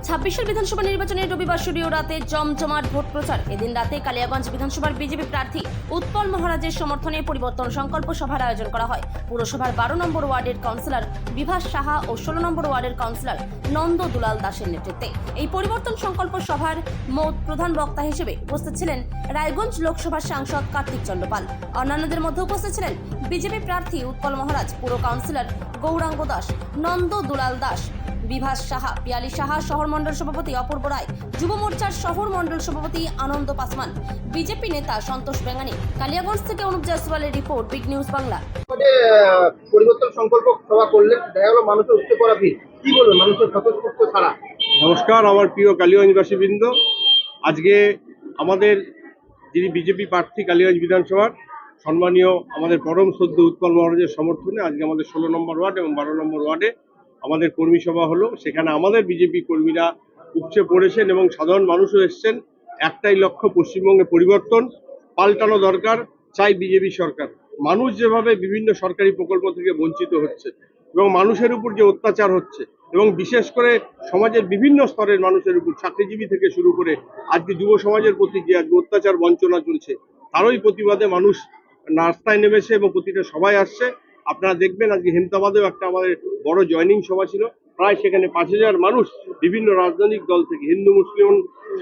ছাব্বিশের বিধানসভা নির্বাচনে রবিবার শুরু রাতে জমজমাট ভোট প্রচার। এদিন রাতে কালিয়াগঞ্জ বিধানসভার বিজেপি প্রার্থী উৎপল মহারাজের সমর্থনে পরিবর্তন সংকল্প সভার আয়োজন করা হয়। পুরসভার 12 নম্বর ওয়ার্ডের কাউন্সিলর বিভাস সাহা ও 16 নম্বর ওয়ার্ডের কাউন্সিলর নন্দ দুলাল দাসের নেতৃত্বে এই পরিবর্তন সংকল্প সভার প্রধান বক্তা হিসেবে উপস্থিত ছিলেন রায়গঞ্জ লোকসভার সাংসদ কার্তিক চন্দ্রপাল। অন্যান্যদের মধ্যে উপস্থিত ছিলেন বিজেপি প্রার্থী উৎপল মহারাজ, পুর কাউন্সিলর গৌরাঙ্গ দাস, নন্দ দুলাল দাস, বিভাস সাহা, পিয়ালি সাহা, শহর মন্ডল সভাপতি অপূর্ব রায়, যুব মোর্চার শহর মন্ডল সভাপতি আনন্দ পাসওয়ান, বিজেপি নেতা সন্তোষ বেঙ্গানি। কালিয়াগঞ্জ থেকে অনুপ জয়সওয়ালের রিপোর্ট, বিগ নিউজ বাংলা। পরিবর্তন সংকল্প সভা করলেন, দেখা গেল মানুষের উঠতে পড়া ভিড়। কি বলবেন মানুষের স্বতঃস্ফূর্ত ছাড়া? নমস্কার আমার প্রিয় কালিয়াগঞ্জবাসীবৃন্দ। আজকে আমাদের যিনি বিজেপি প্রার্থী কালিয়াগঞ্জ বিধানসভার সম্মানীয় আমাদের পরম শ্রদ্ধেয় উৎপল মহারাজের সমর্থনে আজকে আমাদের 16 নম্বর ওয়ার্ড এবং 12 নম্বর ওয়ার্ডে আমাদের কর্মী সভা হলো। সেখানে আমাদের বিজেপি কর্মীরা উপচে পড়েছেন এবং সাধারণ মানুষও এসছেন। একটাই লক্ষ্য, পশ্চিমবঙ্গে পরিবর্তন, পাল্টানো দরকার, চাই বিজেপি সরকার। মানুষ যেভাবে বিভিন্ন সরকারি প্রকল্প থেকে বঞ্চিত হচ্ছে এবং মানুষের উপর যে অত্যাচার হচ্ছে এবং বিশেষ করে সমাজের বিভিন্ন স্তরের মানুষের উপর, চাকরিজীবী থেকে শুরু করে আজকে যুব সমাজের প্রতি যে আজকে অত্যাচার বঞ্চনা চলছে, তারই প্রতিবাদে মানুষ রাস্তায় নেমেছে এবং প্রতিটা সভায় আসছে। আপনারা দেখবেন আজকে হেমতাবাদেও একটা আমাদের বড় জয়নিং সভা ছিল, প্রায় সেখানে 5000 মানুষ বিভিন্ন রাজনৈতিক দল থেকে, হিন্দু মুসলিম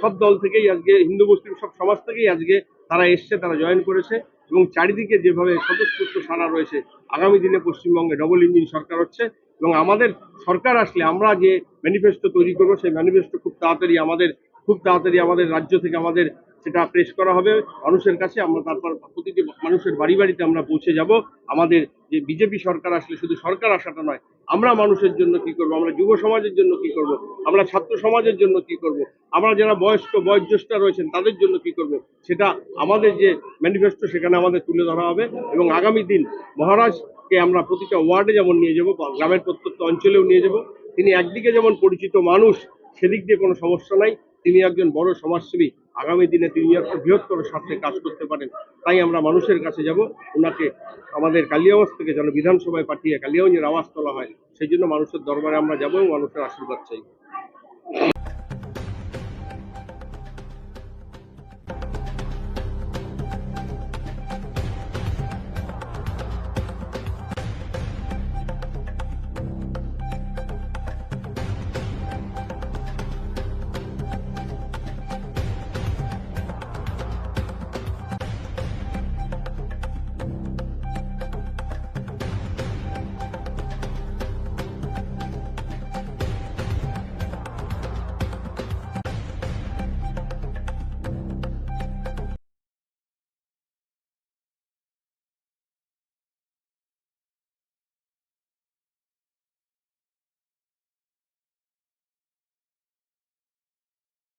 সব দল থেকেই আজকে, হিন্দু মুসলিম সব সমাজ থেকেই আজকে তারা এসছে, তারা জয়েন করেছে এবং চারিদিকে যেভাবে স্বতঃস্ফূর্ত সাড়া রয়েছে। আগামী দিনে পশ্চিমবঙ্গে ডবল ইঞ্জিন সরকার হচ্ছে এবং আমাদের সরকার আসলে আমরা যে ম্যানিফেস্টো তৈরি করবো, সেই ম্যানিফেস্টো খুব তাড়াতাড়ি আমাদের রাজ্য থেকে আমাদের সেটা পেশ করা হবে মানুষের কাছে। আমরা তারপর প্রতিটি মানুষের বাড়ি বাড়িতে আমরা পৌঁছে যাব। আমাদের যে বিজেপি সরকার আসলে শুধু সরকার আসাটা নয়, আমরা মানুষের জন্য কি করব, আমরা যুব সমাজের জন্য কি করব, আমরা ছাত্র সমাজের জন্য কি করব, আমরা যারা বয়োজ্যেষ্ঠরা রয়েছেন তাদের জন্য কি করব, সেটা আমাদের যে ম্যানিফেস্টো সেখানে আমাদের তুলে ধরা হবে। এবং আগামী দিন মহারাজকে আমরা প্রতিটা ওয়ার্ডে যেমন নিয়ে যাব, গ্রামের প্রত্যন্ত অঞ্চলেও নিয়ে যাব। তিনি একদিকে যেমন পরিচিত মানুষ, সেদিক দিয়ে কোনো সমস্যা নাই, তিনি একজন বড় সমাজসেবী। আগামী দিনে তিনি একটা বৃহত্তর স্বার্থে কাজ করতে পারেন, তাই আমরা মানুষের কাছে যাব। ওনাকে আমাদের কালিয়াগঞ্জ থেকে যেন বিধানসভায় পাঠিয়ে কালিয়াগঞ্জের আওয়াজ তোলা হয়, সেই জন্য মানুষের দরবারে আমরা যাব এবং মানুষের আশীর্বাদ চাই।